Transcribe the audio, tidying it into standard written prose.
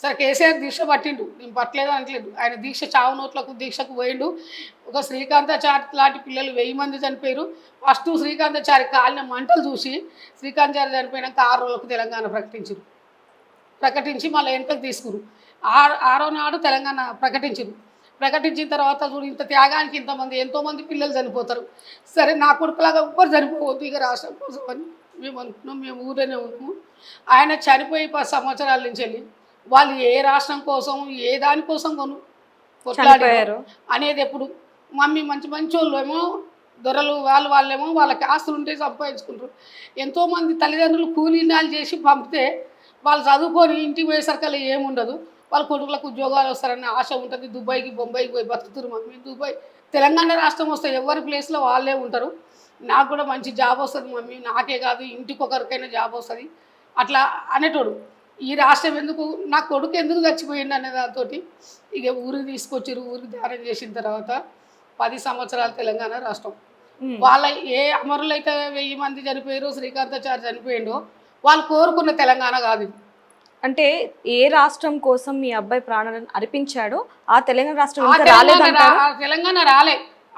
సరే కేసీఆర్ దీక్ష పట్టిండు, నేను పట్టలేదు అనట్లేదు. ఆయన దీక్ష చావు నోట్లకు దీక్షకు పోయిండు. ఒక శ్రీకాంతాచారి లాంటి పిల్లలు 1000 మంది చనిపోయారు. ఫస్ట్ శ్రీకాంతాచారి కాలిన మంటలు చూసి శ్రీకాంతాచారి చనిపోయినాక 6 రోజులకు తెలంగాణ ప్రకటించి మళ్ళీ వెనకకు తీసుకురు. ఆరో నాడు తెలంగాణ ప్రకటించిన తర్వాత చూడు ఇంత త్యాగానికి ఇంతమంది ఎంతోమంది పిల్లలు చనిపోతారు. సరే నా కొడుకులాగా ఎవ్వరు చనిపోవద్దు ఇక రాష్ట్రం కోసం అని మేము అనుకున్నాం. మేము ఊరేనే ఉన్నాము. ఆయన చనిపోయి 10 సంవత్సరాల నుంచి వెళ్ళి వాళ్ళు ఏ రాష్ట్రం కోసం ఏ దానికోసం కొట్లాడారు అనేది ఎప్పుడు మమ్మీ మంచి వాళ్ళు ఏమో దొరలు వాళ్ళేమో వాళ్ళకి ఆస్తులు ఉంటే సంపాదించుకుంటారు. ఎంతోమంది తల్లిదండ్రులు కూలీనాలు చేసి పంపితే వాళ్ళు చదువుకొని ఇంటికి పోయేసరికి ఏముండదు. వాళ్ళ కొడుకులకు ఉద్యోగాలు వస్తారని ఆశ ఉంటుంది. దుబాయ్కి బొంబాయికి పోయి బతుకుతారు మమ్మీ. దుబాయ్ తెలంగాణ రాష్ట్రం వస్తే ఎవరి ప్లేస్లో వాళ్ళే ఉంటారు. నాకు కూడా మంచి జాబ్ వస్తుంది మమ్మీ, నాకే కాదు ఇంటికి ఒకరికైనా జాబ్ వస్తుంది అట్లా అనేటోడు. ఈ రాష్ట్రం ఎందుకు నా కొడుకు ఎందుకు చచ్చిపోయింది అనే దాంతో ఇక ఊరికి తీసుకొచ్చారు. ఊరికి ధ్యానం చేసిన తర్వాత 10 సంవత్సరాలు తెలంగాణ రాష్ట్రం. వాళ్ళ ఏ అమరులైతే 1000 మంది చనిపోయారో శ్రీకాంతాచారి చనిపోయిండో వాళ్ళు కోరుకున్న తెలంగాణ కాదు. అంటే ఏ రాష్ట్రం కోసం మీ అబ్బాయి ప్రాణాలను అర్పించాడో ఆ తెలంగాణ రాష్ట్రం తెలంగాణ రాలే.